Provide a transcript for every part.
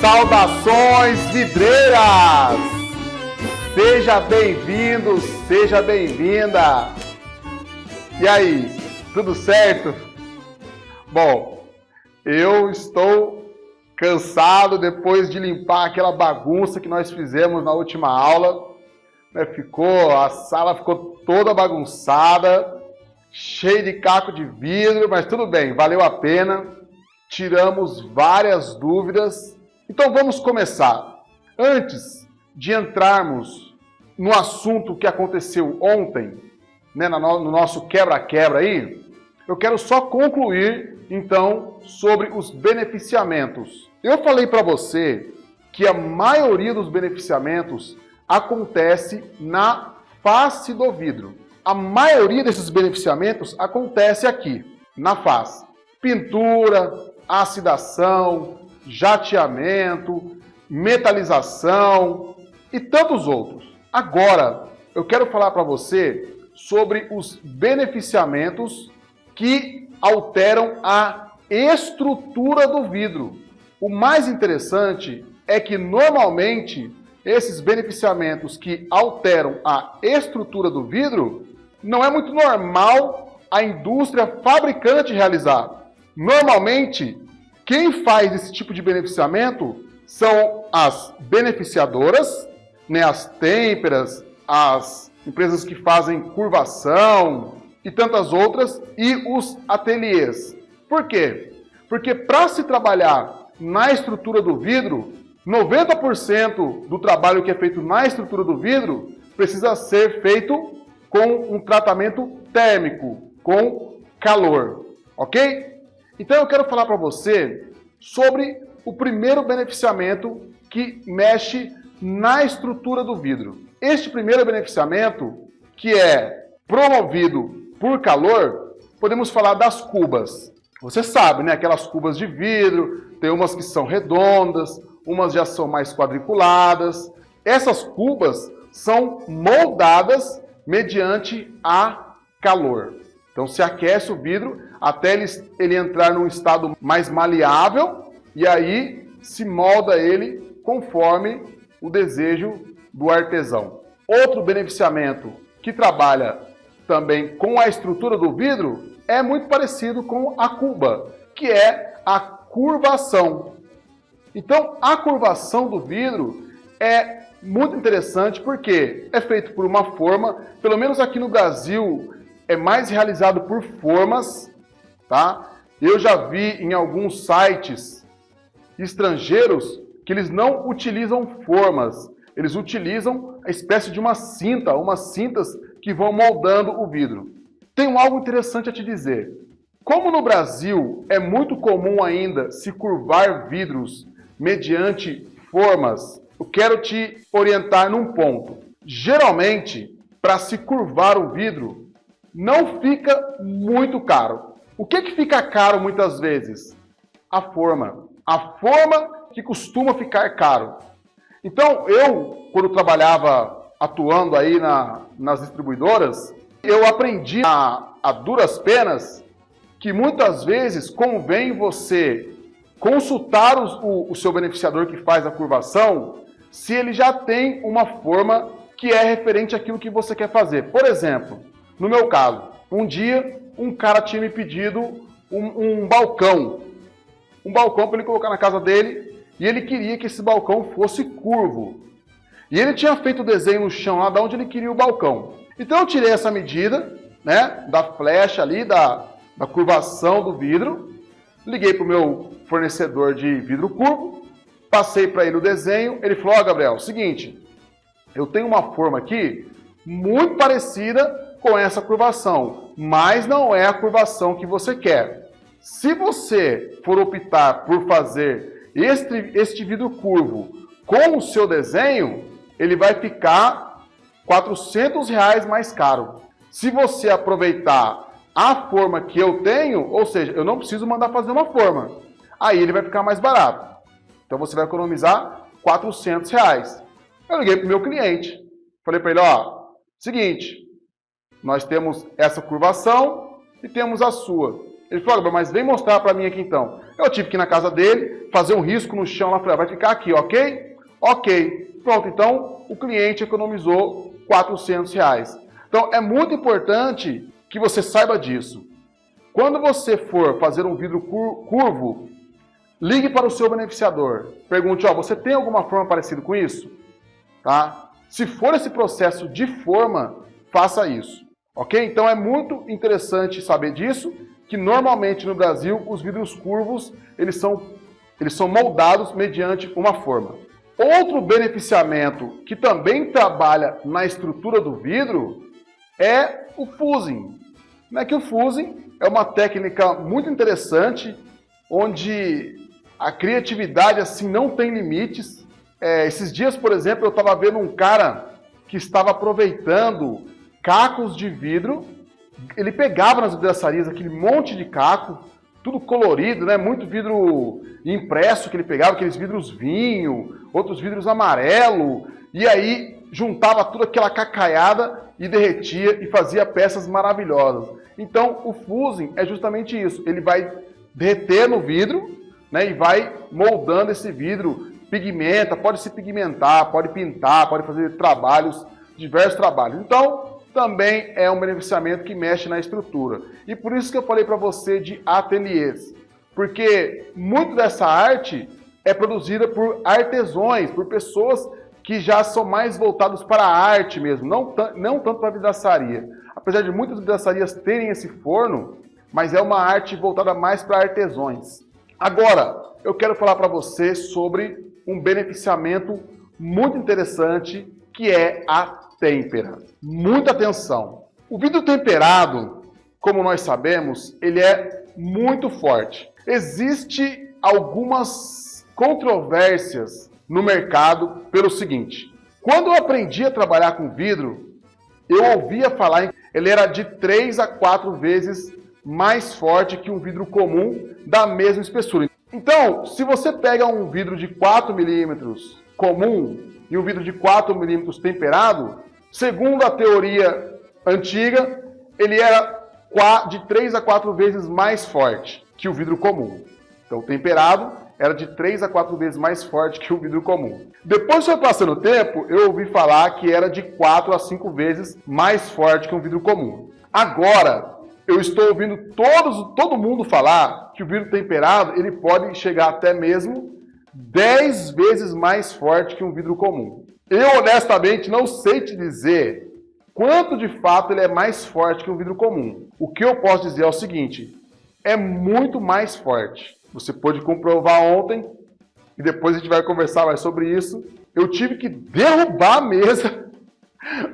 Saudações vidreiras! Seja bem-vindo, seja bem-vinda! E aí, tudo certo? Bom, eu estou cansado depois de limpar aquela bagunça que nós fizemos na última aula. A sala ficou toda bagunçada, cheia de caco de vidro, mas tudo bem, valeu a pena. Tiramos várias dúvidas. Então vamos começar. Antes de entrarmos no assunto que aconteceu ontem, no nosso quebra-quebra aí, eu quero só concluir, então, sobre os beneficiamentos. Eu falei para você que a maioria dos beneficiamentos acontece na face do vidro. A maioria desses beneficiamentos acontece aqui, na face. Pintura, acidação, jateamento, metalização e tantos outros. Agora, eu quero falar para você sobre os beneficiamentos que alteram a estrutura do vidro. O mais interessante é que, normalmente, esses beneficiamentos que alteram a estrutura do vidro não é muito normal a indústria fabricante realizar. Normalmente, quem faz esse tipo de beneficiamento são as beneficiadoras, as têmperas, as empresas que fazem curvação e tantas outras, e os ateliês. Por quê? Porque para se trabalhar na estrutura do vidro, 90% do trabalho que é feito na estrutura do vidro precisa ser feito com um tratamento térmico, com calor, ok? Então eu quero falar para você sobre o primeiro beneficiamento que mexe na estrutura do vidro. Este primeiro beneficiamento, que é promovido por calor, podemos falar das cubas. Você sabe, né? Aquelas cubas de vidro, tem umas que são redondas, umas já são mais quadriculadas. Essas cubas são moldadas mediante a calor. Então se aquece o vidro até ele entrar num estado mais maleável e aí se molda ele conforme o desejo do artesão. Outro beneficiamento que trabalha também com a estrutura do vidro é muito parecido com a cuba, que é a curvação. Então a curvação do vidro é muito interessante porque é feito por uma forma, pelo menos aqui no Brasil, é mais realizado por formas, tá? Eu já vi em alguns sites estrangeiros que eles não utilizam formas, eles utilizam a espécie de uma cinta, umas cintas que vão moldando o vidro. Tenho algo interessante a te dizer. Como no Brasil é muito comum ainda se curvar vidros mediante formas, eu quero te orientar num ponto. Geralmente, para se curvar o vidro, não fica muito caro. O que fica caro muitas vezes? A forma. A forma que costuma ficar caro. Então, eu, quando trabalhava atuando aí nas distribuidoras, eu aprendi a duras penas que muitas vezes convém você consultar o seu beneficiador que faz a curvação se ele já tem uma forma que é referente àquilo que você quer fazer. Por exemplo, no meu caso, um dia um cara tinha me pedido um balcão. Um balcão para ele colocar na casa dele e ele queria que esse balcão fosse curvo. E ele tinha feito o desenho no chão lá de onde ele queria o balcão. Então eu tirei essa medida, da flecha ali, da curvação do vidro, liguei para o meu fornecedor de vidro curvo, passei para ele o desenho, ele falou: Gabriel, seguinte, eu tenho uma forma aqui muito parecida com essa curvação, mas não é a curvação que você quer. Se você for optar por fazer este vidro curvo com o seu desenho, ele vai ficar R$400 mais caro. Se você aproveitar a forma que eu tenho, ou seja, eu não preciso mandar fazer uma forma, aí ele vai ficar mais barato. Então você vai economizar R$400. Eu liguei para o meu cliente, falei para ele: seguinte, nós temos essa curvação e temos a sua. Ele falou, mas vem mostrar para mim aqui então. Eu tive que ir na casa dele, fazer um risco no chão lá, falei, vai ficar aqui, ok? Ok. Pronto, então o cliente economizou R$400. Então é muito importante que você saiba disso. Quando você for fazer um vidro curvo, ligue para o seu beneficiador. Pergunte, você tem alguma forma parecida com isso? Tá? Se for esse processo de forma, faça isso. Ok? Então é muito interessante saber disso, que normalmente no Brasil os vidros curvos eles são moldados mediante uma forma. Outro beneficiamento que também trabalha na estrutura do vidro é o fusing. O fusing é uma técnica muito interessante, onde a criatividade assim não tem limites. Esses dias, por exemplo, eu estava vendo um cara que estava aproveitando cacos de vidro. Ele pegava nas vidraçarias aquele monte de caco, tudo colorido, né? Muito vidro impresso que ele pegava, aqueles vidros vinho, outros vidros amarelo, e aí juntava tudo aquela cacaiada e derretia e fazia peças maravilhosas. Então o fusing é justamente isso, ele vai derreter no vidro, né? E vai moldando esse vidro, pigmenta, pode se pigmentar, pode pintar, pode fazer diversos trabalhos. Então também é um beneficiamento que mexe na estrutura. E por isso que eu falei para você de ateliês. Porque muito dessa arte é produzida por artesãos, por pessoas que já são mais voltados para a arte mesmo, não tanto para a vidraçaria. Apesar de muitas vidraçarias terem esse forno, mas é uma arte voltada mais para artesãos. Agora, eu quero falar para você sobre um beneficiamento muito interessante, que é a têmpera. Muita atenção. O vidro temperado, como nós sabemos, ele é muito forte. Existem algumas controvérsias no mercado pelo seguinte. Quando eu aprendi a trabalhar com vidro, eu ouvia falar que ele era de 3 a 4 vezes mais forte que um vidro comum da mesma espessura. Então, se você pega um vidro de 4 milímetros comum e um vidro de 4 milímetros temperado, segundo a teoria antiga, ele era de 3 a 4 vezes mais forte que o vidro comum. Então, o temperado era de 3 a 4 vezes mais forte que o vidro comum. Depois, foi passando o tempo, eu ouvi falar que era de 4 a 5 vezes mais forte que um vidro comum. Agora, eu estou ouvindo todo mundo falar que o vidro temperado ele pode chegar até mesmo 10 vezes mais forte que um vidro comum. Eu, honestamente, não sei te dizer quanto de fato ele é mais forte que um vidro comum. O que eu posso dizer é o seguinte, é muito mais forte. Você pôde comprovar ontem, e depois a gente vai conversar mais sobre isso. Eu tive que derrubar a mesa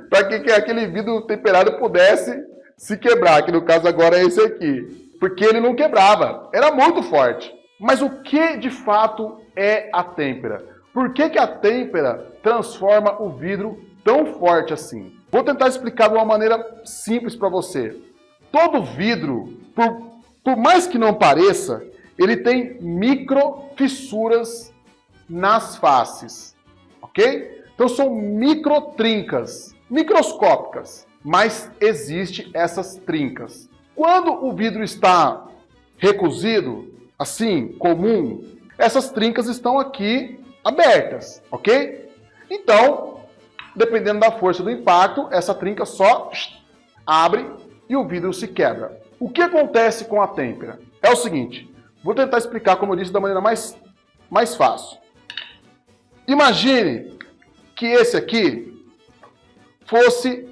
para que aquele vidro temperado pudesse se quebrar, que no caso agora é esse aqui. Porque ele não quebrava, era muito forte. Mas o que de fato é a têmpera? Por que a têmpera transforma o vidro tão forte assim? Vou tentar explicar de uma maneira simples para você. Todo vidro, por mais que não pareça, ele tem micro fissuras nas faces, ok? Então são micro trincas, microscópicas, mas existem essas trincas. Quando o vidro está recozido, assim, comum, essas trincas estão aqui abertas, ok? Então, dependendo da força do impacto, essa trinca só abre e o vidro se quebra. O que acontece com a têmpera? É o seguinte, vou tentar explicar, como eu disse, da maneira mais fácil. Imagine que esse aqui fosse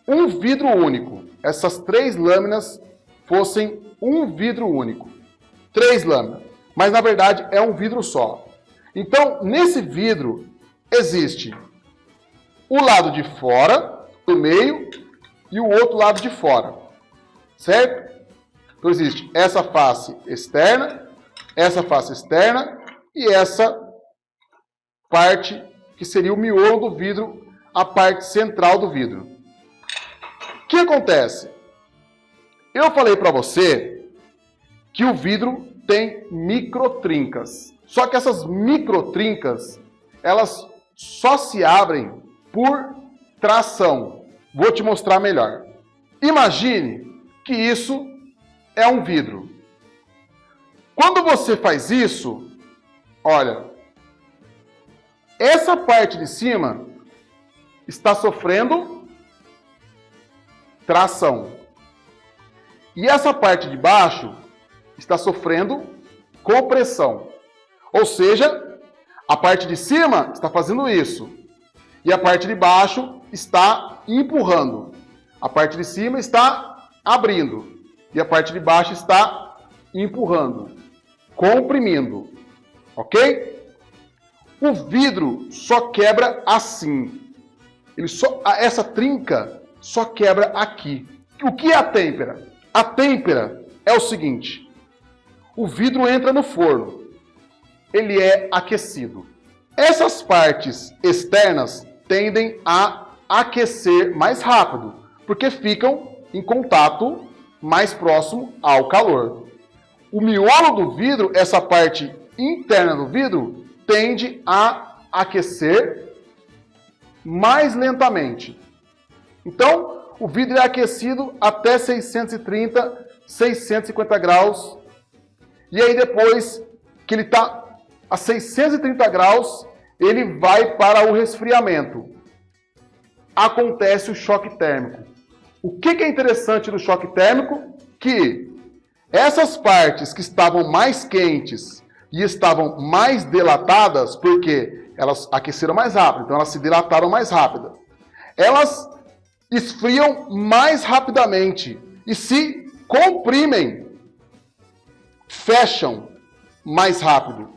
um vidro único. Essas 3 lâminas fossem um vidro único. 3 lâminas. Mas, na verdade, é um vidro só. Então, nesse vidro, existe o lado de fora, o meio e o outro lado de fora. Certo? Então, existe essa face externa e essa parte que seria o miolo do vidro, a parte central do vidro. O que acontece? Eu falei para você que o vidro tem microtrincas. Só que essas microtrincas, elas só se abrem por tração. Vou te mostrar melhor. Imagine que isso é um vidro. Quando você faz isso, olha, essa parte de cima está sofrendo tração. E essa parte de baixo está sofrendo compressão. Ou seja, a parte de cima está fazendo isso. E a parte de baixo está empurrando. A parte de cima está abrindo. E a parte de baixo está empurrando. Comprimindo. Ok? O vidro só quebra assim. Essa trinca só quebra aqui. O que é a têmpera? A têmpera é o seguinte. O vidro entra no forno. Ele é aquecido. Essas partes externas tendem a aquecer mais rápido, porque ficam em contato mais próximo ao calor. O miolo do vidro, essa parte interna do vidro, tende a aquecer mais lentamente. Então, o vidro é aquecido até 630, 650 graus. E aí depois que ele está a 630 graus, ele vai para o resfriamento. Acontece o choque térmico. O que é interessante do choque térmico? Que essas partes que estavam mais quentes e estavam mais dilatadas, porque elas aqueceram mais rápido, então elas se dilataram mais rápido. Elas esfriam mais rapidamente e se comprimem, fecham mais rápido.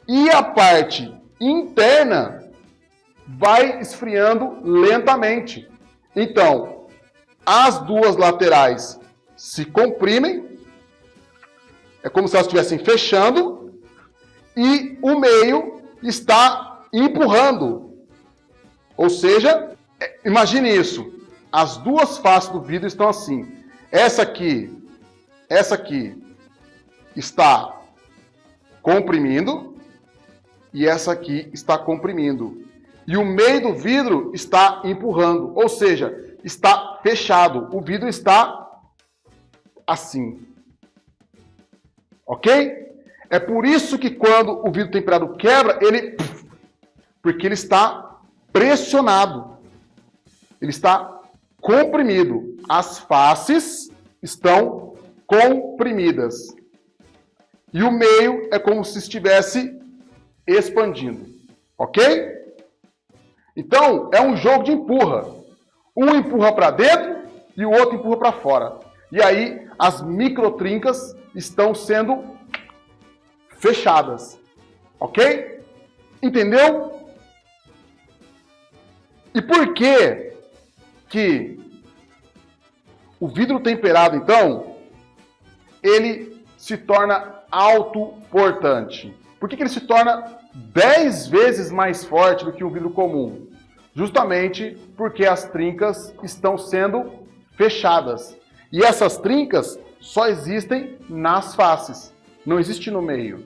E a parte interna vai esfriando lentamente. Então, as duas laterais se comprimem, é como se elas estivessem fechando, e o meio está empurrando. Ou seja, imagine isso. As duas faces do vidro estão assim. Essa aqui está comprimindo e essa aqui está comprimindo. E o meio do vidro está empurrando, ou seja, está fechado. O vidro está assim. Ok? É por isso que quando o vidro temperado quebra, porque ele está pressionado. Ele está comprimido. As faces estão comprimidas. E o meio é como se estivesse expandindo. Ok? Então, é um jogo de empurra. Um empurra para dentro e o outro empurra para fora. E aí, as microtrincas estão sendo fechadas. Ok? Entendeu? E por que o vidro temperado, então, ele se torna autoportante? Por que ele se torna 10 vezes mais forte do que o vidro comum? Justamente porque as trincas estão sendo fechadas. E essas trincas só existem nas faces, não existe no meio.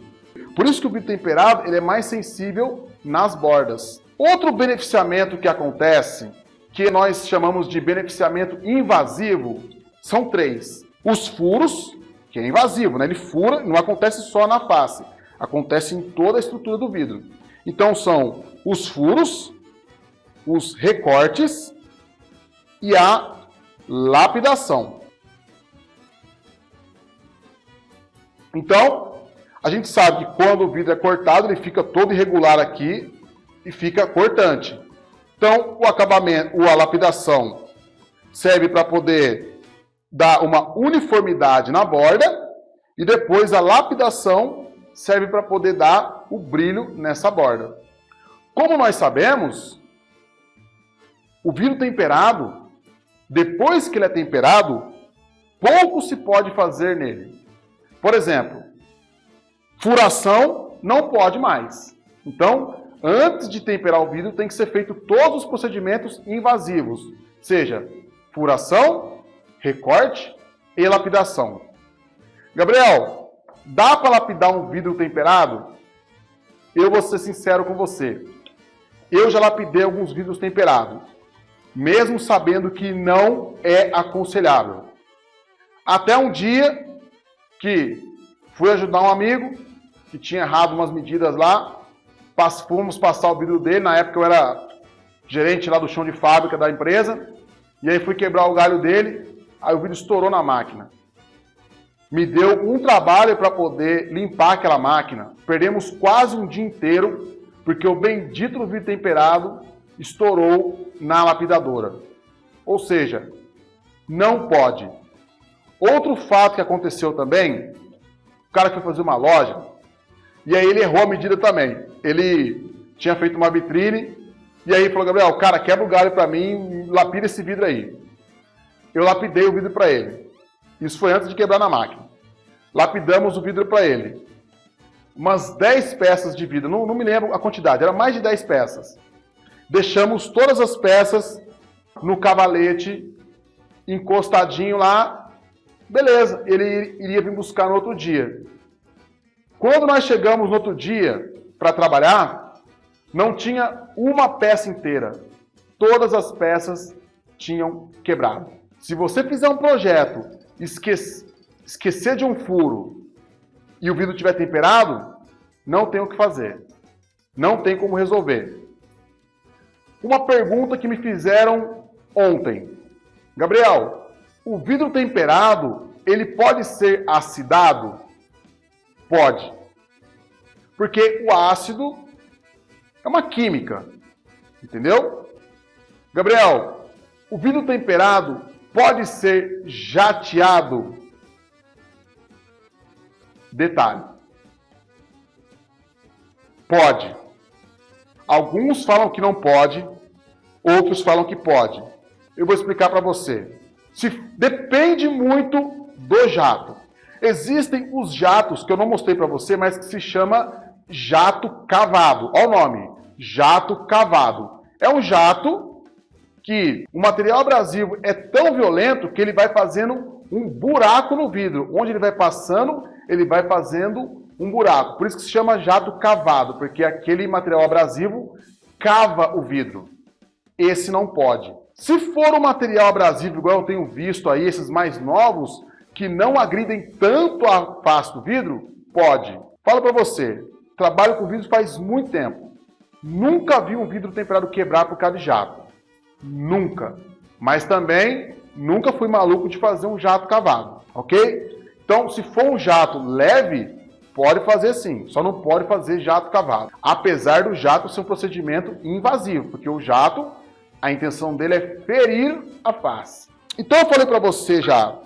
Por isso que o vidro temperado ele é mais sensível nas bordas. Outro beneficiamento que acontece, que nós chamamos de beneficiamento invasivo, são 3. Os furos, que é invasivo, né? Ele fura, não acontece só na face, acontece em toda a estrutura do vidro. Então são os furos, os recortes e a lapidação. Então, a gente sabe que quando o vidro é cortado, ele fica todo irregular aqui e fica cortante. Então, o acabamento, a lapidação serve para poder dar uma uniformidade na borda e depois a lapidação serve para poder dar o brilho nessa borda. Como nós sabemos, o vidro temperado, depois que ele é temperado, pouco se pode fazer nele. Por exemplo, furação não pode mais. Então, antes de temperar o vidro, tem que ser feito todos os procedimentos invasivos, seja furação, recorte e lapidação. Gabriel, dá para lapidar um vidro temperado? Eu vou ser sincero com você. Eu já lapidei alguns vidros temperados, mesmo sabendo que não é aconselhável. Até um dia que Fui ajudar um amigo que tinha errado umas medidas lá. Fomos passar o vidro dele. Na época eu era gerente lá do chão de fábrica da empresa. E aí fui quebrar o galho dele. Aí o vidro estourou na máquina. Me deu um trabalho para poder limpar aquela máquina. Perdemos quase um dia inteiro, porque o bendito do vidro temperado estourou na lapidadora. Ou seja, não pode. Outro fato que aconteceu também, o cara foi fazer uma loja, e aí ele errou a medida também. Ele tinha feito uma vitrine, e aí falou, Gabriel, cara, quebra o galho para mim, lapida esse vidro aí. Eu lapidei o vidro para ele. Isso foi antes de quebrar na máquina. Lapidamos o vidro para ele. Umas 10 peças de vidro, não me lembro a quantidade, era mais de 10 peças. Deixamos todas as peças no cavalete, encostadinho lá. Beleza, ele iria vir buscar no outro dia. Quando nós chegamos no outro dia para trabalhar, não tinha uma peça inteira. Todas as tinham quebrado. Se você fizer um projeto, esquecer de um furo e o vidro estiver temperado, não tem o que fazer. Não tem como resolver. Uma pergunta que me fizeram ontem. Gabriel, o vidro temperado, ele pode ser acidado? Pode. Porque o ácido é uma química. Entendeu? Gabriel, o vidro temperado pode ser jateado? Detalhe. Pode. Alguns falam que não pode, outros falam que pode. Eu vou explicar para você. Depende muito do jato. Existem os jatos que eu não mostrei para você, mas que se chama jato cavado. Olha o nome, jato cavado. É um jato que o material abrasivo é tão violento que ele vai fazendo um buraco no vidro. Onde ele vai passando, ele vai fazendo um buraco. Por isso que se chama jato cavado, porque aquele material abrasivo cava o vidro. Esse não pode. Se for um material abrasivo, igual eu tenho visto aí, esses mais novos, que não agridem tanto a face do vidro, pode. Falo para você, trabalho com vidro faz muito tempo. Nunca vi um vidro temperado quebrar por causa de jato. Nunca. Mas também nunca fui maluco de fazer um jato cavado, ok? Então, se for um jato leve, pode fazer sim. Só não pode fazer jato cavado. Apesar do jato ser um procedimento invasivo, porque o jato, a intenção dele é ferir a face. Então, eu falei para você já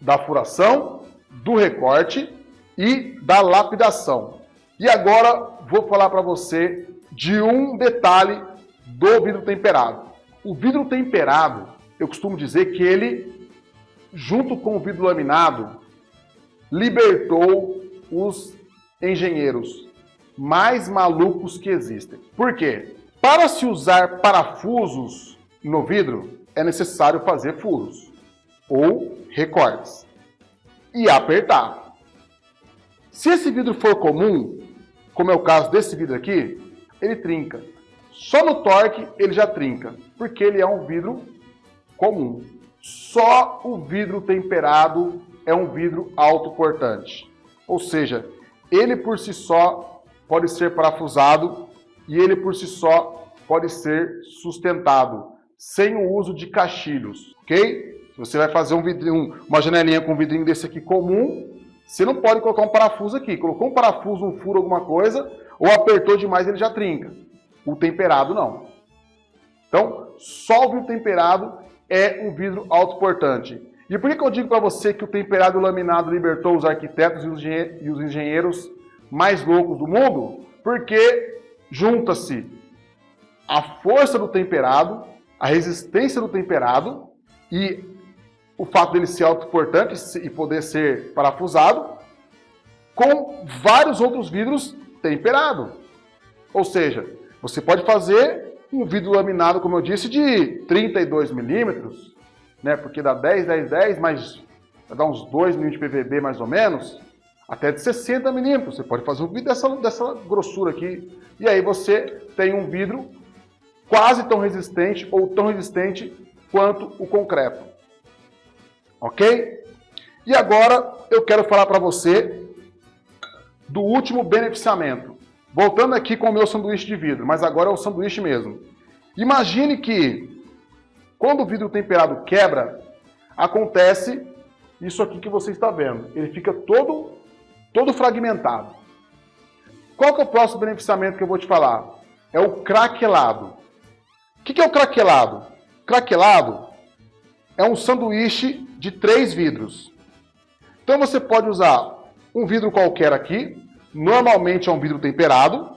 da furação, do recorte e da lapidação. E agora, vou falar para você de um detalhe do vidro temperado. O vidro temperado, eu costumo dizer que ele, junto com o vidro laminado, libertou os engenheiros mais malucos que existem. Por quê? Para se usar parafusos no vidro, é necessário fazer furos ou recortes e apertar. Se esse vidro for comum, como é o caso desse vidro aqui, ele trinca. Só no torque ele já trinca, porque ele é um vidro comum. Só o vidro temperado é um vidro autoportante. Ou seja, ele por si só pode ser parafusado e ele por si só pode ser sustentado, sem o uso de caixilhos, ok? Se você vai fazer um vidrinho, uma janelinha com um vidrinho desse aqui comum, você não pode colocar um parafuso aqui. Colocou um parafuso, um furo, alguma coisa, ou apertou demais, ele já trinca. O temperado não. Então, só o vidro temperado é um vidro autoportante. E por que eu digo para você que o temperado laminado libertou os arquitetos e os engenheiros mais loucos do mundo? Porque junta-se a força do temperado, a resistência do temperado e o fato dele ser autoportante e poder ser parafusado com vários outros vidros temperados. Ou seja, você pode fazer um vidro laminado, como eu disse, de 32 milímetros, né? Porque dá 10, 10, 10, mas vai dar uns 2 milímetros de PVB mais ou menos, até de 60 milímetros. Você pode fazer um vidro dessa grossura aqui. E aí você tem um vidro quase tão resistente ou tão resistente quanto o concreto. Ok? E agora eu quero falar para você do último beneficiamento. Voltando aqui com o meu sanduíche de vidro, mas agora é o sanduíche mesmo. Imagine que, quando o vidro temperado quebra, acontece isso aqui que você está vendo. Ele fica todo fragmentado. Qual que é o próximo beneficiamento que eu vou te falar? É o craquelado. O que é o craquelado? Craquelado é um sanduíche de 3 vidros. Então você pode usar um vidro qualquer aqui, normalmente é um vidro temperado,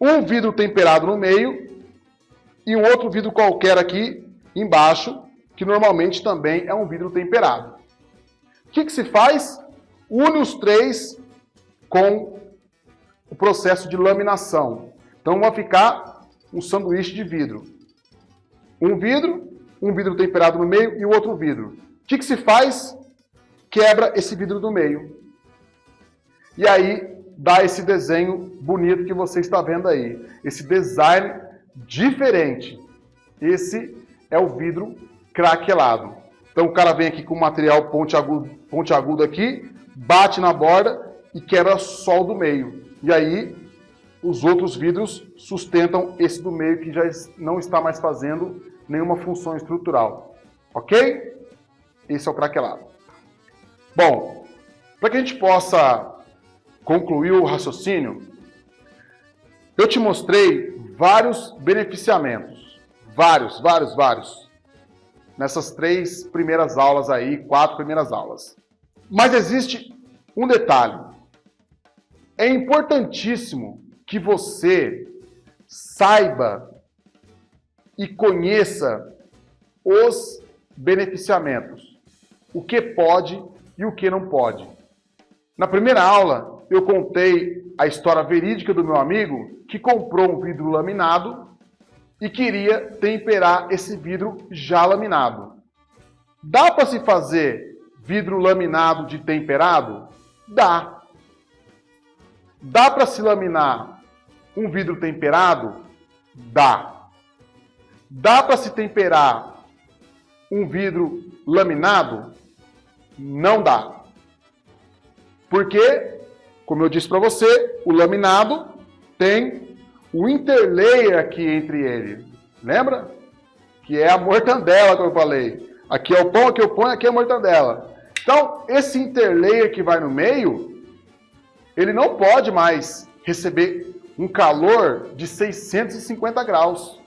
um vidro temperado no meio e um outro vidro qualquer aqui embaixo, que normalmente também é um vidro temperado. O que se faz? Une os 3 com o processo de laminação. Então vai ficar um sanduíche de vidro. Um vidro temperado no meio e o outro vidro. O que se faz? Quebra esse vidro do meio. E aí dá esse desenho bonito que você está vendo aí. Esse design diferente. Esse é o vidro craquelado. Então o cara vem aqui com o material pontiagudo aqui, bate na borda e quebra só o do meio. E aí os outros vidros sustentam esse do meio que já não está mais fazendo nenhuma função estrutural. Ok? Esse é o craquelado. Bom, para que a gente possa concluir o raciocínio, eu te mostrei vários beneficiamentos. Vários. Nessas 3 primeiras aulas aí, 4 primeiras aulas. Mas existe um detalhe. É importantíssimo que você saiba e conheça os beneficiamentos. O que pode e o que não pode. Na primeira aula, eu contei a história verídica do meu amigo que comprou um vidro laminado e queria temperar esse vidro já laminado. Dá para se fazer vidro laminado de temperado? Dá. Dá para se laminar um vidro temperado? Dá. Dá para se temperar um vidro laminado? Não dá. Porque, como eu disse para você, o laminado tem o interlayer aqui entre ele. Lembra? Que é a mortandela que eu falei. Aqui é o pão, aqui é o pão, aqui é a mortandela. Então, esse interlayer que vai no meio, ele não pode mais receber um calor de 650 graus.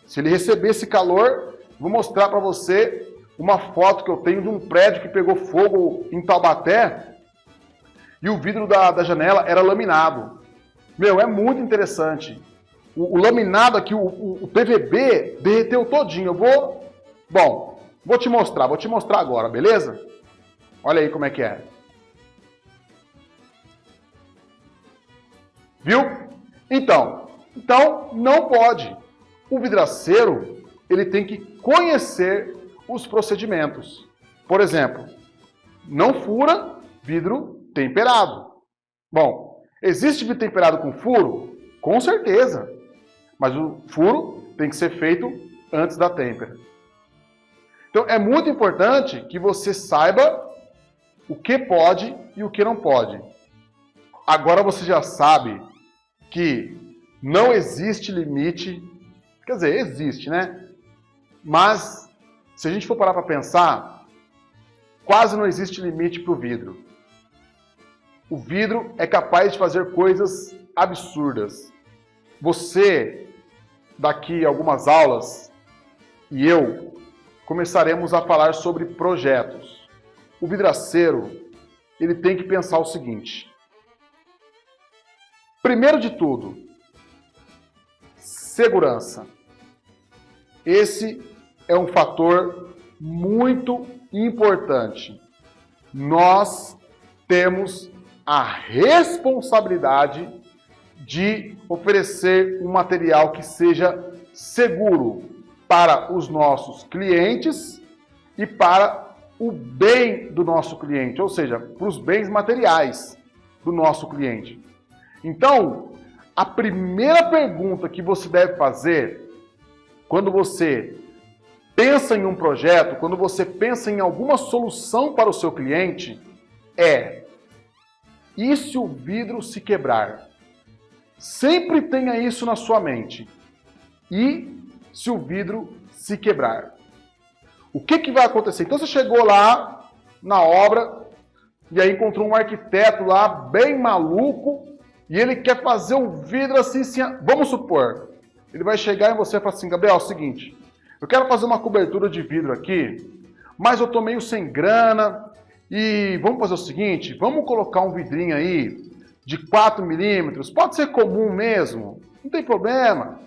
Se ele receber esse calor, vou mostrar para você uma foto que eu tenho de um prédio que pegou fogo em Taubaté e o vidro da janela era laminado. Meu, é muito interessante. O laminado aqui, o PVB, derreteu todinho. Vou te mostrar agora, beleza? Olha aí como é que é. Viu? Então não pode. O vidraceiro, ele tem que conhecer os procedimentos. Por exemplo, não fura vidro temperado. Bom, existe vidro temperado com furo? Com certeza. Mas o furo tem que ser feito antes da têmpera. Então é muito importante que você saiba o que pode e o que não pode. Agora você já sabe que não existe limite, quer dizer, existe, né? Mas se a gente for parar para pensar, quase não existe limite para o vidro. O vidro é capaz de fazer coisas absurdas. Você, daqui a algumas aulas, e eu, começaremos a falar sobre projetos. O vidraceiro, ele tem que pensar o seguinte. Primeiro de tudo, segurança. Esse é um fator muito importante. Nós temos a responsabilidade de oferecer um material que seja seguro para os nossos clientes e para o bem do nosso cliente, ou seja, para os bens materiais do nosso cliente. Então, a primeira pergunta que você deve fazer quando você pensa em um projeto, quando você pensa em alguma solução para o seu cliente, é: E se o vidro se quebrar? Sempre tenha isso na sua mente. E se o vidro se quebrar? O que vai acontecer? Então você chegou lá na obra e aí encontrou um arquiteto lá bem maluco e ele quer fazer um vidro assim, vamos supor, ele vai chegar em você e falar assim, Gabriel, é o seguinte, eu quero fazer uma cobertura de vidro aqui, mas eu tô meio sem grana e vamos fazer o seguinte, vamos colocar um vidrinho aí de 4 milímetros, pode ser comum mesmo, não tem problema,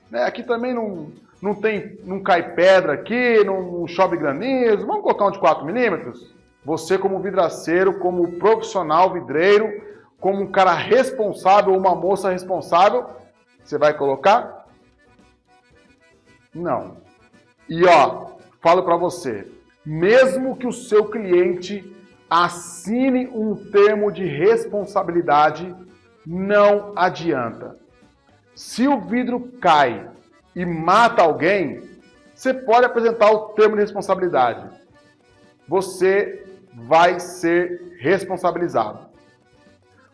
né? Aqui também não cai pedra aqui, não chove granizo, vamos colocar um de 4 milímetros? Você como vidraceiro, como profissional vidreiro, como um cara responsável ou uma moça responsável, você vai colocar? Não. E ó, falo para você, mesmo que o seu cliente assine um termo de responsabilidade, não adianta. Se o vidro cai e mata alguém, você pode apresentar o termo de responsabilidade. Você vai ser responsabilizado.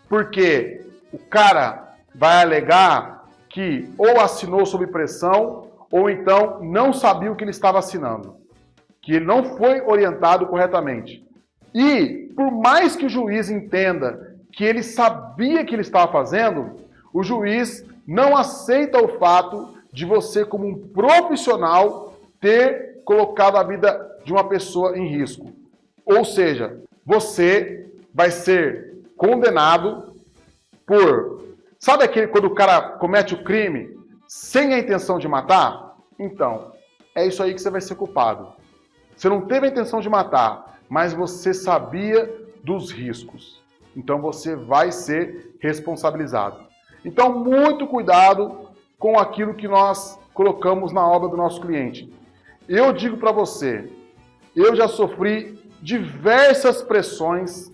Porque o cara vai alegar que ou assinou sob pressão ou então não sabia o que ele estava assinando. Que ele não foi orientado corretamente. E, por mais que o juiz entenda que ele sabia o que ele estava fazendo, o juiz não aceita o fato de você, como um profissional, ter colocado a vida de uma pessoa em risco. Ou seja, você vai ser condenado por... Sabe aquele quando o cara comete o crime sem a intenção de matar? Então, é isso aí que você vai ser culpado. Você não teve a intenção de matar, mas você sabia dos riscos. Então você vai ser responsabilizado. Então, muito cuidado com aquilo que nós colocamos na obra do nosso cliente. Eu digo para você, eu já sofri diversas pressões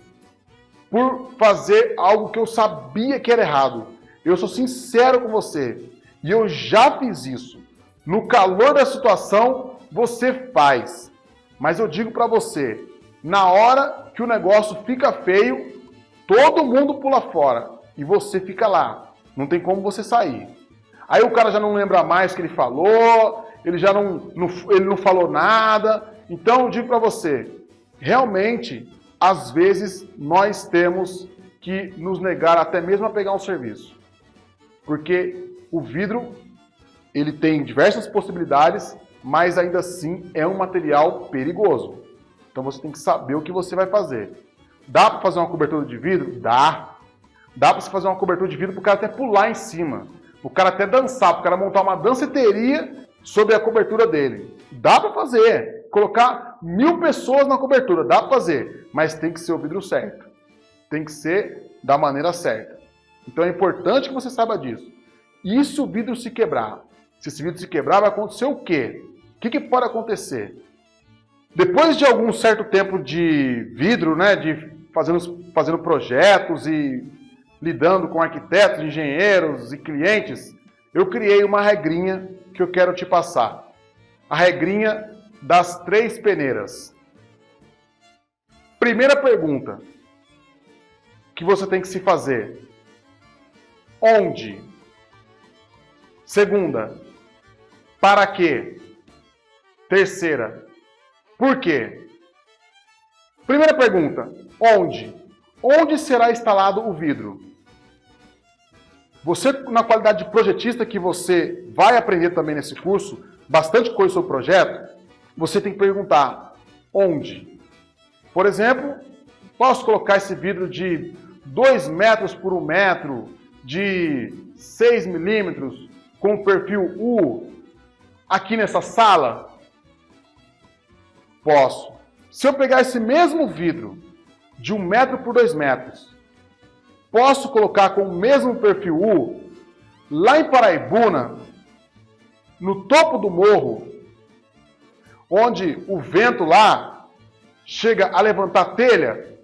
por fazer algo que eu sabia que era errado. Eu sou sincero com você. E eu já fiz isso. No calor da situação, você faz. Mas eu digo para você, na hora que o negócio fica feio, todo mundo pula fora. E você fica lá. Não tem como você sair. Aí o cara já não lembra mais o que ele falou, ele já ele não falou nada. Então eu digo para você, realmente, às vezes, nós temos que nos negar até mesmo a pegar um serviço. Porque o vidro, ele tem diversas possibilidades, mas ainda assim é um material perigoso. Então você tem que saber o que você vai fazer. Dá para fazer uma cobertura de vidro? Dá. Dá para você fazer uma cobertura de vidro para o cara até pular em cima. Para o cara até dançar, para o cara montar uma danceteria sobre a cobertura dele. Dá para fazer. Colocar 1000 pessoas na cobertura, dá para fazer. Mas tem que ser o vidro certo. Tem que ser da maneira certa. Então é importante que você saiba disso. E se o vidro se quebrar? Se esse vidro se quebrar, vai acontecer o quê? O que pode acontecer? Depois de algum certo tempo de vidro, né, de fazendo projetos e lidando com arquitetos, engenheiros e clientes, eu criei uma regrinha que eu quero te passar. A regrinha das 3 peneiras. Primeira pergunta que você tem que se fazer. Onde? Segunda, para quê? Terceira, por quê? Primeira pergunta, onde? Onde será instalado o vidro? Você, na qualidade de projetista, que você vai aprender também nesse curso, bastante coisa sobre o projeto, você tem que perguntar, onde? Por exemplo, posso colocar esse vidro de 2 metros por 1 metro, de 6 milímetros, com perfil U, aqui nessa sala? Posso. Se eu pegar esse mesmo vidro, de 1 metro por 2 metros, posso colocar com o mesmo perfil U, lá em Paraibuna, no topo do morro, onde o vento lá chega a levantar telha?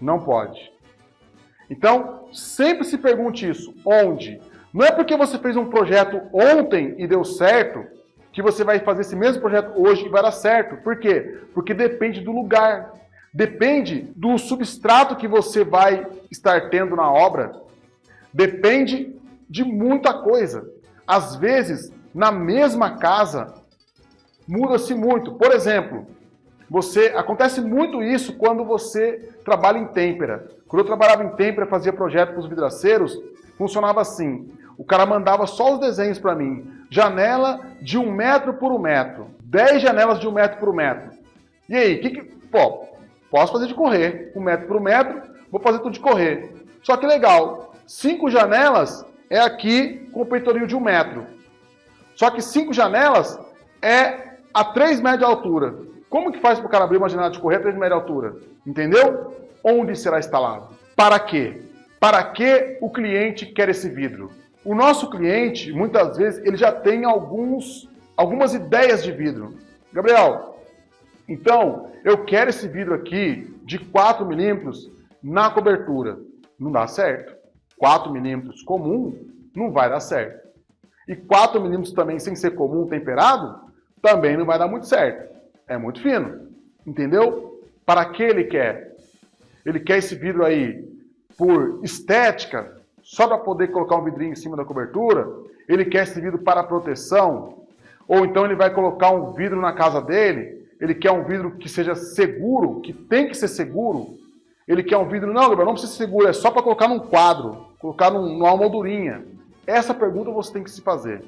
Não pode. Então, sempre se pergunte isso. Onde? Não é porque você fez um projeto ontem e deu certo, que você vai fazer esse mesmo projeto hoje e vai dar certo. Por quê? Porque depende do lugar. Depende do substrato que você vai estar tendo na obra. Depende de muita coisa. Às vezes, na mesma casa, muda-se muito. Por exemplo, acontece muito isso quando você trabalha em têmpera. Quando eu trabalhava em têmpera, fazia projeto para os vidraceiros, funcionava assim. O cara mandava só os desenhos para mim. Janela de 1 metro por 1 metro. 10 janelas de 1 metro por 1 metro. E aí, posso fazer de correr. 1 metro por 1 metro, vou fazer tudo de correr. Só que legal, 5 janelas é aqui com o peitoril de 1 metro. Só que 5 janelas é a 3 metros de altura. Como que faz para o cara abrir uma janela de correr a 3 metros de altura? Entendeu? Onde será instalado? Para quê? Para que o cliente quer esse vidro? O nosso cliente, muitas vezes, ele já tem algumas ideias de vidro. Gabriel, então, eu quero esse vidro aqui de 4 milímetros na cobertura. Não dá certo. 4 milímetros comum não vai dar certo. E 4 milímetros também sem ser comum temperado, também não vai dar muito certo. É muito fino. Entendeu? Para que ele quer? Ele quer esse vidro aí por estética, só para poder colocar um vidrinho em cima da cobertura? Ele quer esse vidro para proteção? Ou então ele vai colocar um vidro na casa dele? Ele quer um vidro que seja seguro, que tem que ser seguro? Ele quer um vidro, não, Gabriel, não precisa ser seguro, é só para colocar num quadro, colocar numa moldurinha. Essa pergunta você tem que se fazer.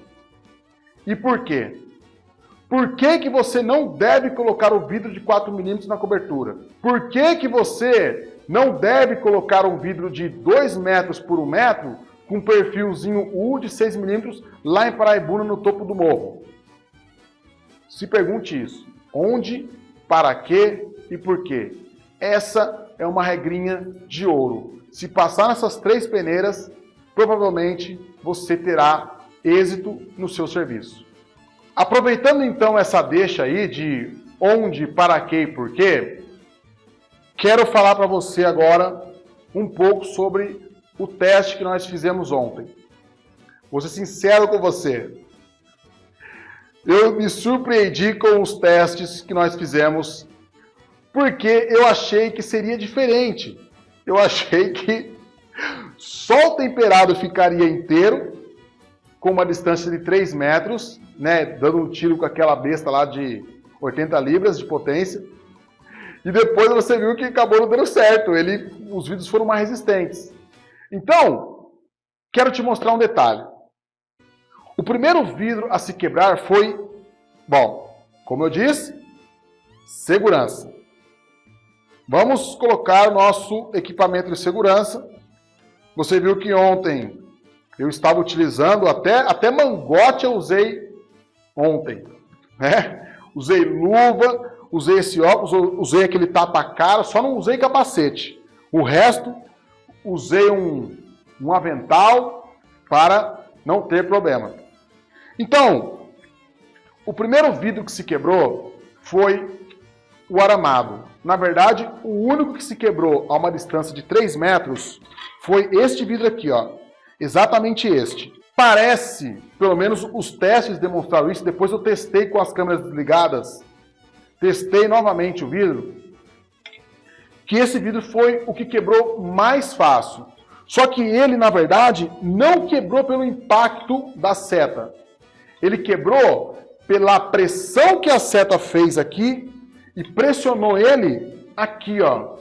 E por quê? Por que que você não deve colocar o vidro de 4 milímetros na cobertura? Por que que você não deve colocar um vidro de 2 metros por 1 metro com perfilzinho U de 6 milímetros lá em Paraibuna, no topo do morro? Se pergunte isso. Onde, para quê e por quê? Essa é uma regrinha de ouro. Se passar nessas 3 peneiras, provavelmente você terá êxito no seu serviço. Aproveitando então essa deixa aí de onde, para quê e por quê, quero falar para você agora um pouco sobre o teste que nós fizemos ontem. Vou ser sincero com você. Eu me surpreendi com os testes que nós fizemos, porque eu achei que seria diferente. Eu achei que só o temperado ficaria inteiro, com uma distância de 3 metros, né, dando um tiro com aquela besta lá de 80 libras de potência. E depois você viu que acabou não dando certo. Os vidros foram mais resistentes. Então, quero te mostrar um detalhe. O primeiro vidro a se quebrar foi, bom, como eu disse, segurança. Vamos colocar o nosso equipamento de segurança. Você viu que ontem eu estava utilizando, até mangote eu usei ontem, né? Usei luva, usei esse óculos, usei aquele tapa-cara, só não usei capacete. O resto, usei um avental para não ter problema. Então, o primeiro vidro que se quebrou foi o aramado. Na verdade, o único que se quebrou a uma distância de 3 metros foi este vidro aqui, ó. Exatamente este. Parece, pelo menos os testes demonstraram isso, depois eu testei com as câmeras desligadas, testei novamente o vidro, que esse vidro foi o que quebrou mais fácil. Só que ele, na verdade, não quebrou pelo impacto da seta. Ele quebrou pela pressão que a seta fez aqui e pressionou ele aqui, ó.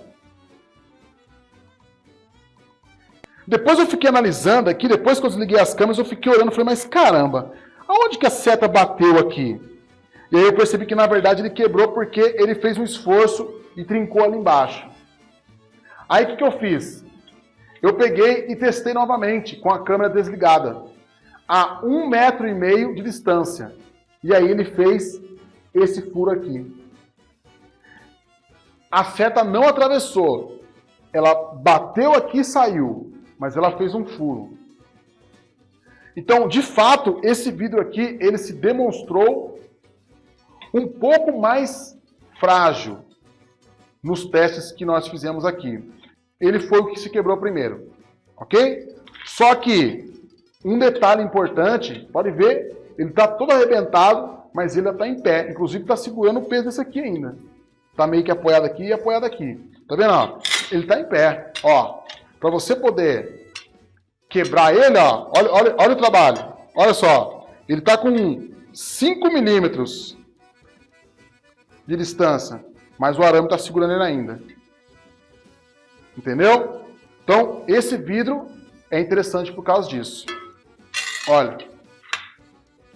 Depois eu fiquei analisando aqui, depois que eu desliguei as câmeras, eu fiquei olhando e falei, mas caramba, aonde que a seta bateu aqui? E aí eu percebi que, na verdade, ele quebrou porque ele fez um esforço e trincou ali embaixo. Aí o que eu fiz? Eu peguei e testei novamente com a câmera desligada, a 1,5 metro de distância. E aí ele fez esse furo aqui. A seta não atravessou, ela bateu aqui e saiu, mas ela fez um furo. Então, de fato, esse vidro aqui, ele se demonstrou um pouco mais frágil nos testes que nós fizemos aqui. Ele foi o que se quebrou primeiro, ok? Só que, um detalhe importante, pode ver, ele está todo arrebentado, mas ele está em pé. Inclusive, está segurando o peso desse aqui ainda. tá meio que apoiado aqui e apoiado aqui. Tá vendo, ó? Ele tá em pé, ó. Para você poder quebrar ele, ó, olha o trabalho. Olha só, ele tá com 5 milímetros de distância, mas o arame tá segurando ele ainda. Entendeu? Então, esse vidro é interessante por causa disso. Olha,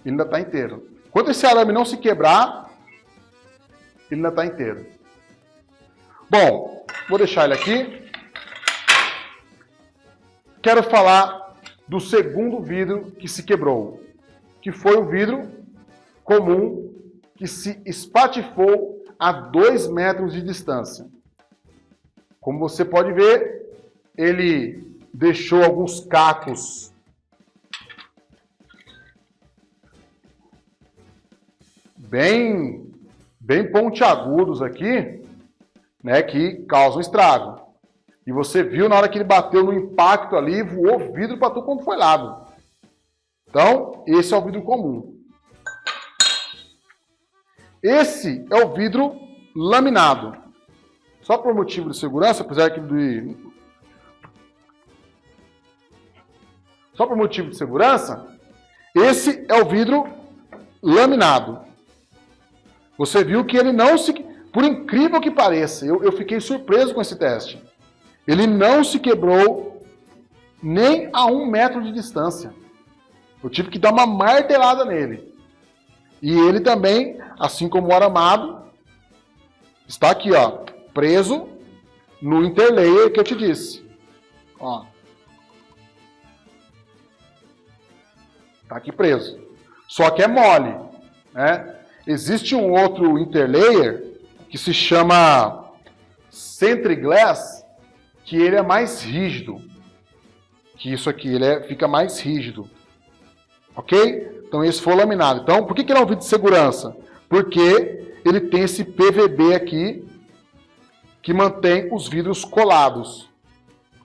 ele ainda tá inteiro. Enquanto esse arame não se quebrar, ele ainda tá inteiro. Bom, vou deixar ele aqui. Quero falar do segundo vidro que se quebrou, que foi o vidro comum que se espatifou a 2 metros de distância. Como você pode ver, ele deixou alguns cacos bem pontiagudos aqui, né, que causam estrago. E você viu na hora que ele bateu no impacto ali, voou vidro para tudo quanto foi lado. Então, esse é o vidro comum. Esse é o vidro laminado. Só por motivo de segurança, apesar que Só por motivo de segurança, esse é o vidro laminado. Você viu que ele não se... Por incrível que pareça, eu fiquei surpreso com esse teste. Ele não se quebrou nem a 1 metro de distância. Eu tive que dar uma martelada nele. E ele também, assim como o aramado, está aqui, ó, preso no interlayer que eu te disse. Ó. Tá aqui preso. Só que é mole, né? Existe um outro interlayer que se chama Centriglass, que ele é mais rígido. Que isso aqui, ele fica mais rígido. Ok? Então esse foi laminado. Então, por que ele é um vidro de segurança? Porque ele tem esse PVB aqui, que mantém os vidros colados.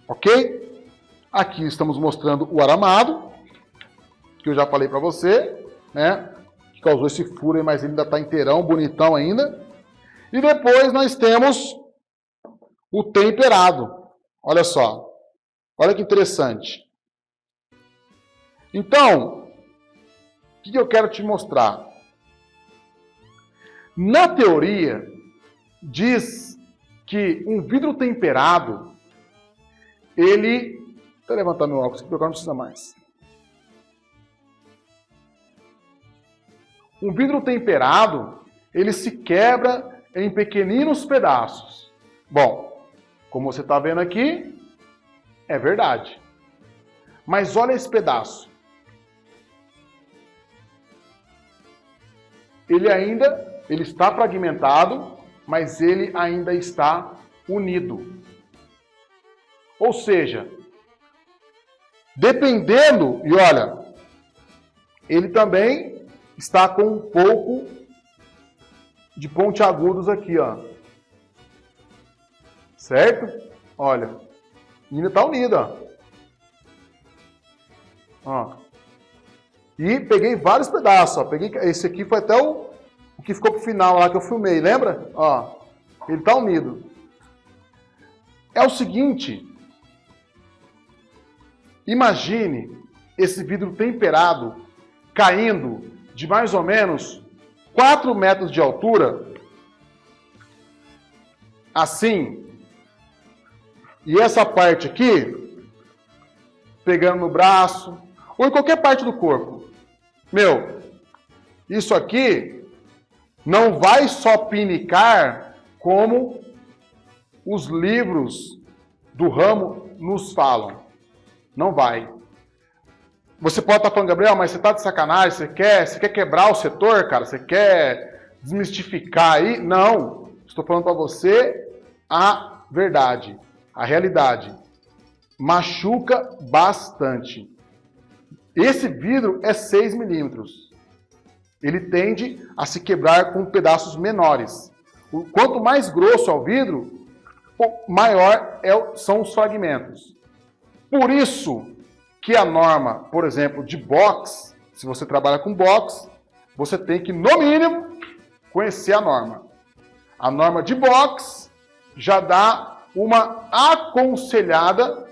Ok? Aqui estamos mostrando o aramado, que eu já falei para você, né? Que causou esse furo aí, mas ele ainda está inteirão, bonitão ainda. E depois nós temos o temperado. Olha só. Olha que interessante. Então, o que eu quero te mostrar? Na teoria, diz que um vidro temperado, ele... Deixa eu levantar meu óculos, porque agora não precisa mais. Um vidro temperado, ele se quebra em pequeninos pedaços. Bom, como você está vendo aqui, é verdade. Mas olha esse pedaço. Ele está fragmentado, mas ele ainda está unido. Ou seja, dependendo, e olha, ele também está com um pouco de pontiagudos aqui, ó. Certo? Olha, ainda está unido, ó. E peguei vários pedaços, ó. Peguei, esse aqui foi até o que ficou pro final lá que eu filmei, lembra? Ó, ele está unido. É o seguinte, imagine esse vidro temperado caindo de mais ou menos 4 metros de altura, assim, e essa parte aqui, pegando no braço, ou em qualquer parte do corpo. Meu, isso aqui não vai só pinicar como os livros do ramo nos falam. Não vai. Você pode estar falando, Gabriel, mas você está de sacanagem, você quer quebrar o setor, cara? Você quer desmistificar aí? Não. Estou falando para você a verdade, a realidade. Machuca bastante. Esse vidro é 6 milímetros. Ele tende a se quebrar com pedaços menores. Quanto mais grosso é o vidro, maior são os fragmentos. Por isso que a norma, por exemplo, de box, se você trabalha com box, você tem que, no mínimo, conhecer a norma. A norma de box já dá uma aconselhada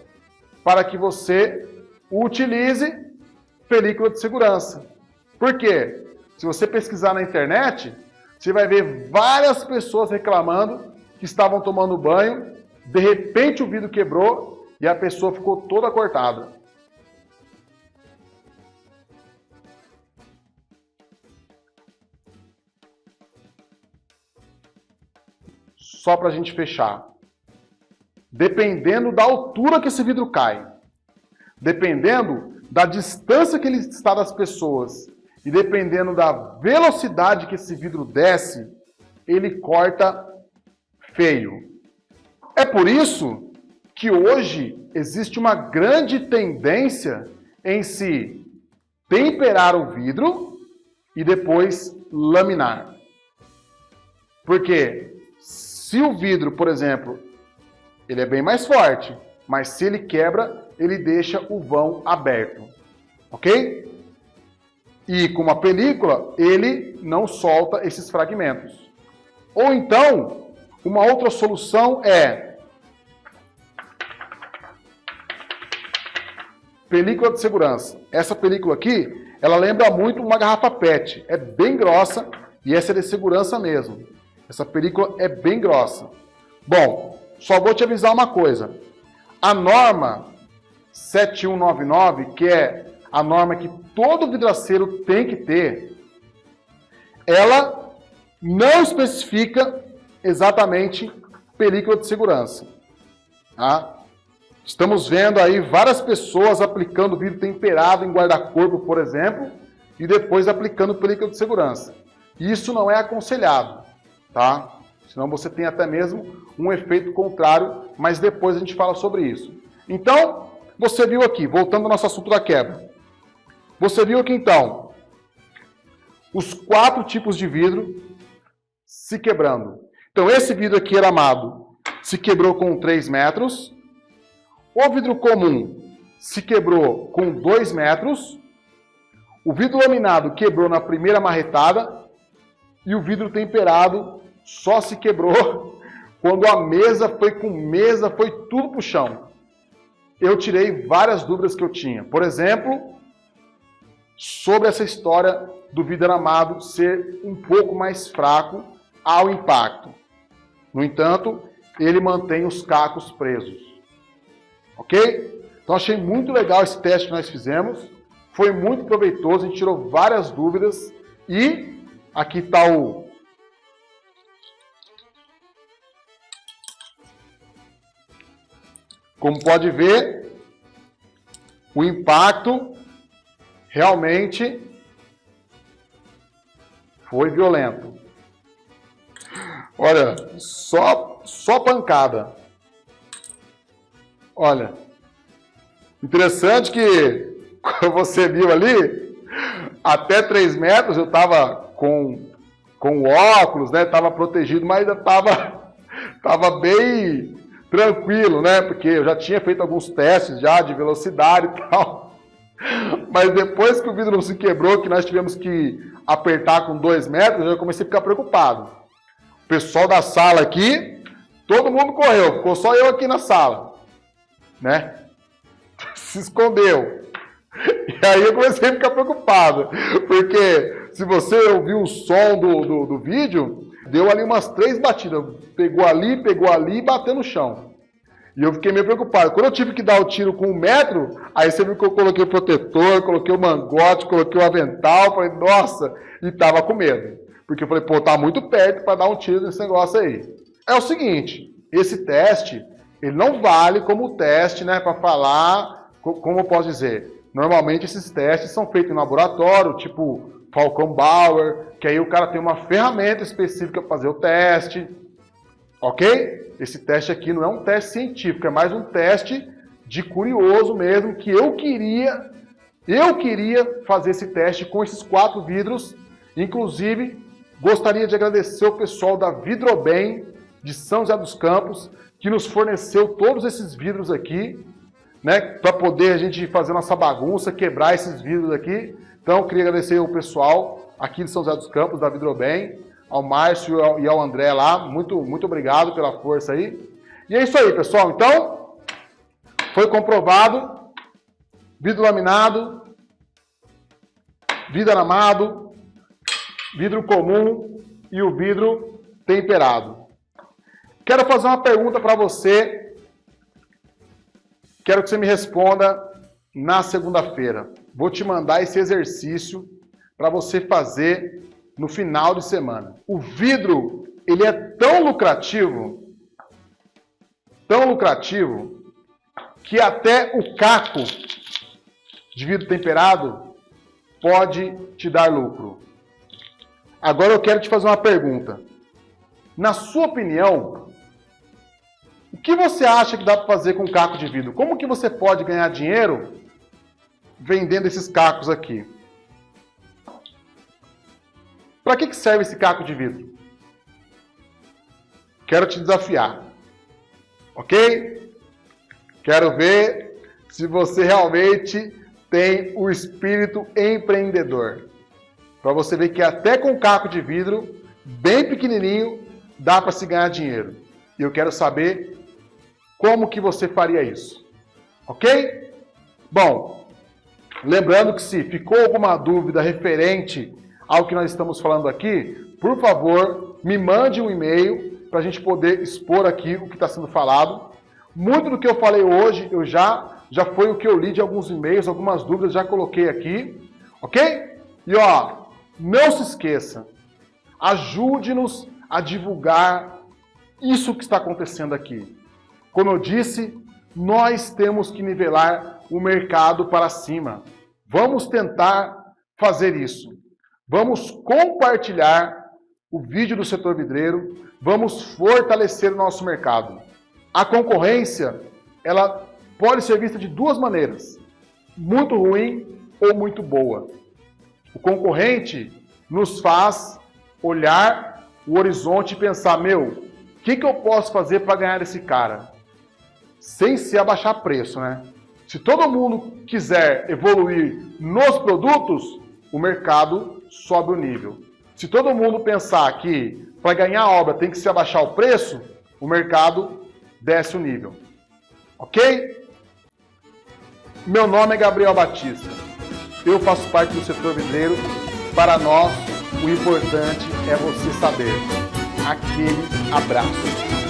para que você utilize película de segurança. Por quê? Se você pesquisar na internet, você vai ver várias pessoas reclamando que estavam tomando banho, de repente o vidro quebrou e a pessoa ficou toda cortada. Só para a gente fechar. Dependendo da altura que esse vidro cai, dependendo da distância que ele está das pessoas e dependendo da velocidade que esse vidro desce, ele corta feio. É por isso que hoje existe uma grande tendência em se temperar o vidro e depois laminar. Porque se o vidro, por exemplo, ele é bem mais forte, mas se ele quebra, ele deixa o vão aberto, ok? E com uma película, ele não solta esses fragmentos. Ou então, uma outra solução é película de segurança. Essa película aqui, ela lembra muito uma garrafa PET. É bem grossa e essa é de segurança mesmo. Essa película é bem grossa. Bom, só vou te avisar uma coisa. A norma 7199, que é a norma que todo vidraceiro tem que ter, ela não especifica exatamente película de segurança. Tá? Estamos vendo aí várias pessoas aplicando vidro temperado em guarda-corpo, por exemplo, e depois aplicando película de segurança. Isso não é aconselhado, tá? Senão você tem até mesmo um efeito contrário, mas depois a gente fala sobre isso. Então, você viu aqui, voltando ao nosso assunto da quebra. Você viu aqui então os 4 tipos de vidro se quebrando. Então, esse vidro aqui, aramado, se quebrou com 3 metros. O vidro comum se quebrou com 2 metros. O vidro laminado quebrou na primeira marretada. E o vidro temperado só se quebrou quando a mesa foi tudo pro chão. Eu tirei várias dúvidas que eu tinha. Por exemplo, sobre essa história do vidro aramado ser um pouco mais fraco ao impacto. No entanto, ele mantém os cacos presos. Ok? Então achei muito legal esse teste que nós fizemos. Foi muito proveitoso, a gente tirou várias dúvidas. E aqui está o... Como pode ver, o impacto realmente foi violento. Olha, só pancada. Olha, interessante que, como você viu ali, até 3 metros eu estava com óculos, né? Estava protegido, mas ainda estava bem tranquilo, né? Porque eu já tinha feito alguns testes já de velocidade e tal. Mas depois que o vidro não se quebrou, que nós tivemos que apertar com 2 metros, eu comecei a ficar preocupado. O pessoal da sala aqui, todo mundo correu, ficou só eu aqui na sala, né? Se escondeu. E aí eu comecei a ficar preocupado, porque se você ouviu o som do vídeo, deu ali umas 3 batidas. Pegou ali e bateu no chão. E eu fiquei meio preocupado. Quando eu tive que dar o tiro com 1 metro, aí você viu que eu coloquei o protetor, coloquei o mangote, coloquei o avental, falei, nossa, e tava com medo. Porque eu falei, pô, tá muito perto para dar um tiro nesse negócio aí. É o seguinte, esse teste, ele não vale como teste, né, para falar, como eu posso dizer. Normalmente esses testes são feitos em laboratório, tipo Falcon Bauer, que aí o cara tem uma ferramenta específica para fazer o teste, ok? Esse teste aqui não é um teste científico, é mais um teste de curioso mesmo, que eu queria fazer esse teste com esses 4 vidros. Inclusive, gostaria de agradecer o pessoal da Vidrobem, de São José dos Campos, que nos forneceu todos esses vidros aqui, né, para poder a gente fazer nossa bagunça, quebrar esses vidros aqui. Então, eu queria agradecer o pessoal aqui de São José dos Campos, da Vidrobem. ao Márcio e ao André lá. Muito obrigado pela força aí. E é isso aí, pessoal. Então, foi comprovado. Vidro laminado, vidro anamado, vidro comum e o vidro temperado. Quero fazer uma pergunta para você. Quero que você me responda na segunda-feira. Vou te mandar esse exercício para você fazer no final de semana. O vidro, ele é tão lucrativo, que até o caco de vidro temperado pode te dar lucro. Agora eu quero te fazer uma pergunta. Na sua opinião, o que você acha que dá para fazer com caco de vidro? Como que você pode ganhar dinheiro vendendo esses cacos aqui? Para que serve esse caco de vidro? Quero te desafiar. Ok? Quero ver se você realmente tem o espírito empreendedor. Para você ver que até com caco de vidro, bem pequenininho, dá para se ganhar dinheiro. E eu quero saber como que você faria isso. Ok? Bom, lembrando que se ficou alguma dúvida referente ao que nós estamos falando aqui, por favor, me mande um e-mail para a gente poder expor aqui o que está sendo falado. Muito do que eu falei hoje, já foi o que eu li de alguns e-mails, algumas dúvidas, já coloquei aqui. Ok? E ó, não se esqueça, ajude-nos a divulgar isso que está acontecendo aqui. Como eu disse, nós temos que nivelar o mercado para cima. Vamos tentar fazer isso. Vamos compartilhar o vídeo do setor vidreiro, vamos fortalecer o nosso mercado. A concorrência, ela pode ser vista de duas maneiras, muito ruim ou muito boa. O concorrente nos faz olhar o horizonte e pensar, o que eu posso fazer para ganhar esse cara? Sem se abaixar preço, né? Se todo mundo quiser evoluir nos produtos, o mercado sobe o nível. Se todo mundo pensar que para ganhar a obra tem que se abaixar o preço, o mercado desce o nível. Ok? Meu nome é Gabriel Batista. Eu faço parte do setor vidreiro. Para nós, o importante é você saber. Aquele abraço.